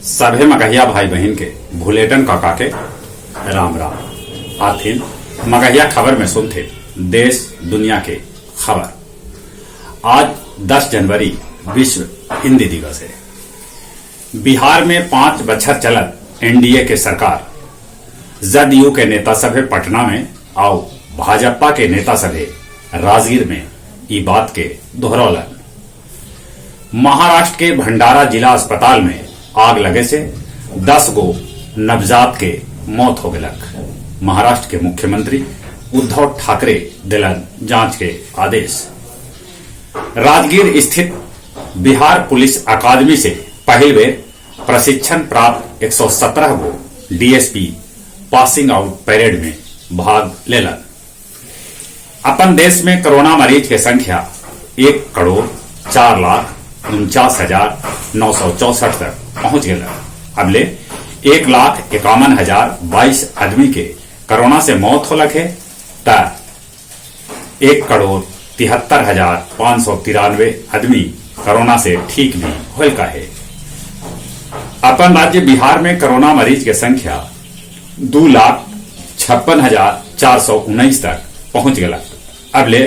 सभे मगहिया भाई बहन के भुलेटन काका के राम राम। आथिन मगहिया खबर में सुनते देश दुनिया के खबर। आज 10 जनवरी विश्व हिंदी दिवस है। बिहार में 5 बछर चलत एनडीए के सरकार, जदयू के नेता सभे पटना में आओ भाजपा के नेता सभे राजगीर में ई बात के दोहरौलन। महाराष्ट्र के भंडारा जिला अस्पताल में आग लगे से 10 गो नवजात के मौत हो गलक। महाराष्ट्र के मुख्यमंत्री उद्धव ठाकरे दिलन जांच के आदेश। राजगीर स्थित बिहार पुलिस अकादमी से पहल बेर प्रशिक्षण प्राप्त 117 गो डीएसपी पासिंग आउट परेड में भाग लेलन। अपन देश में कोरोना मरीज के संख्या 1,04,49,964 तक पहुंच गया। अबले 1,51,022 आदमी के कोरोना से मौत हो लगे त 1,73,593 आदमी कोरोना से ठीक भी होल का है। अपन राज्य बिहार में कोरोना मरीज के संख्या 2,56,419 तक पहुंच गया। अबले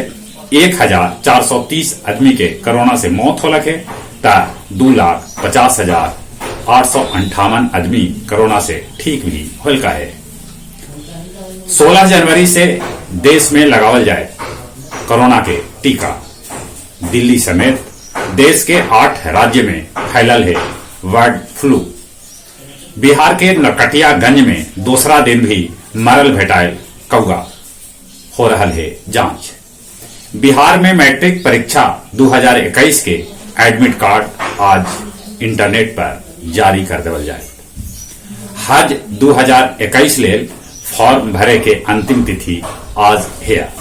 1,430 आदमी के कोरोना से मौत हो लगे त 2,50,858 आदमी कोरोना से ठीक भी होल का है। 16 जनवरी से देश में लगावल जाए कोरोना के टीका। दिल्ली समेत देश के 8 राज्य में फैलल है बर्ड फ्लू। बिहार के नरकटियागंज में दूसरा दिन भी मरल भेटायल कौआ हो रहा है जांच। बिहार में मैट्रिक परीक्षा 2021 के एडमिट कार्ड आज इंटरनेट पर जारी कर देवल जाए। हज 2021 लेल फॉर्म भरे के अंतिम तिथि आज है।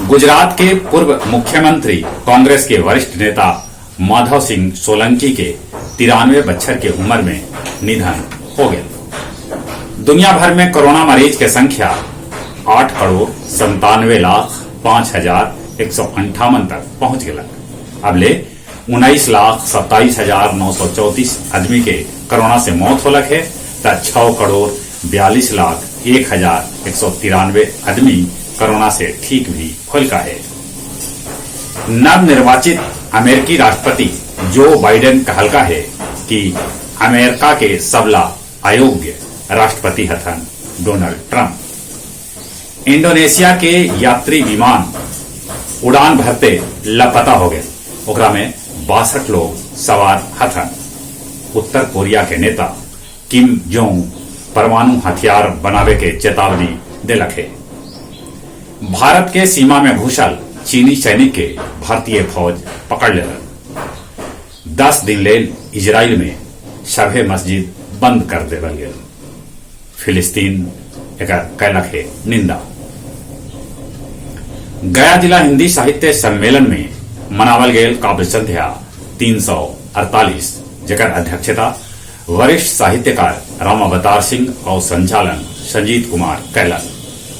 गुजरात के पूर्व मुख्यमंत्री कांग्रेस के वरिष्ठ नेता माधव सिंह सोलंकी के 93 बछर के उम्र में निधन हो गया। दुनिया भर में कोरोना मरीज के संख्या 8,97,05,158 तक पहुंच गया। अबले 19,27,934 आदमी के कोरोना से मौत हो लगे त 6,42,01,193 आदमी कोरोना से ठीक भी होल का है। नवनिर्वाचित अमेरिकी राष्ट्रपति जो बाइडेन कहलका है कि अमेरिका के सबला अयोग्य राष्ट्रपति हथन डोनाल्ड ट्रंप। इंडोनेशिया के यात्री विमान उड़ान भरते लापता हो गए, ओकरा में 62 लोग सवार हथन। उत्तर कोरिया के नेता किम जोंग परमाणु हथियार बनावे के चेतावनी दिलक है। भारत के सीमा में घुसल चीनी सैनिक के भारतीय फौज पकड़ लेलन। 10 दिन लेल इजराइल में सभे मस्जिद बंद कर देवल गए। फिलिस्तीन एकर कैलक है निंदा। गया जिला हिंदी साहित्य सम्मेलन में मनावल गेल काव्य संध्या 348 जेकर अध्यक्षता वरिष्ठ साहित्यकार रामावतार सिंह और संचालन संजीत कुमार कैलन।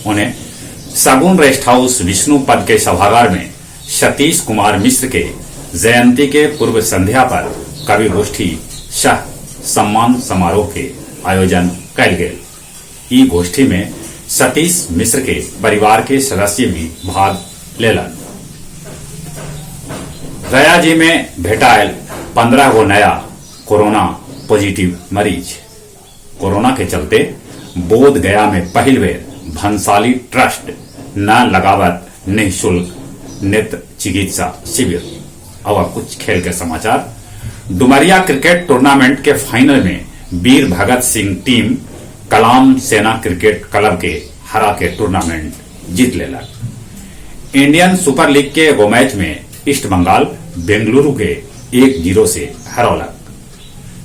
उन्हें सागुन रेस्ट हाउस विष्णु पद के सभागार में सतीश कुमार मिश्र के जयंती के पूर्व संध्या पर कवि गोष्ठी शाह सम्मान समारोह के आयोजन कैल गेल। ई गोष्ठी में सतीश मिश्र के परिवार के सदस्य भी भाग लेलन। गया जी में भेटायल 15 गो नया कोरोना पॉजिटिव मरीज। कोरोना के चलते बोध गया में पहल बेर भंसाली ट्रस्ट न लगावत निःशुल्क नेत्र चिकित्सा शिविर। और कुछ खेल के समाचार। डुमरिया क्रिकेट टूर्नामेंट के फाइनल में वीर भगत सिंह टीम कलाम सेना क्रिकेट क्लब के हरा के टूर्नामेंट जीत लेलक। इंडियन सुपर लीग के एगो मैच में ईस्ट बंगाल बेंगलुरु के 1-0 से हरौलक।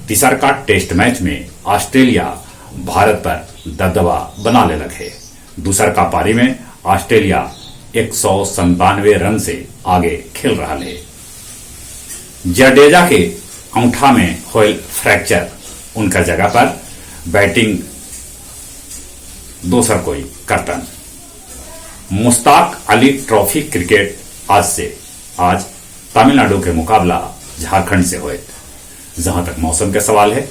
तीसरका टेस्ट मैच में ऑस्ट्रेलिया भारत पर दबदबा बना लेलक है। दूसर का पारी में ऑस्ट्रेलिया 197 रन से आगे खेल रहा है। जडेजा के अंगूठा में होल फ्रैक्चर, उनका जगह पर बैटिंग दूसर कोई करतन। मुश्ताक अली ट्रॉफी क्रिकेट आज तमिलनाडु के मुकाबला झारखंड से हुए। जहां तक मौसम के सवाल है,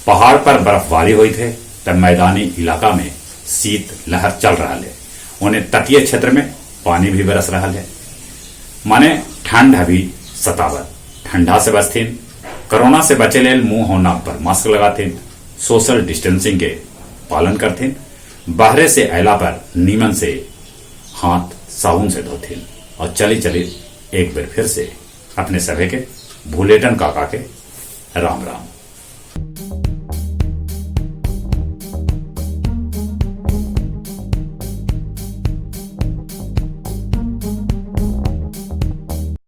पहाड़ पर बर्फबारी हुई थे तब मैदानी इलाका में शीत लहर चल रहा है, उन्हें तटीय क्षेत्र में पानी भी बरस रहा है। माने ठंड अभी सतावर, ठंडा से बचथिन, कोरोना से बचे लेल मुंह और नाक पर मास्क लगाथिन, सोशल डिस्टेंसिंग के पालन करथिन, बाहरे से अयला पर नीमन से हाथ साबुन से धोथिन और चली चली एक बार फिर से अपने सभी के भूलेटन काका के राम राम।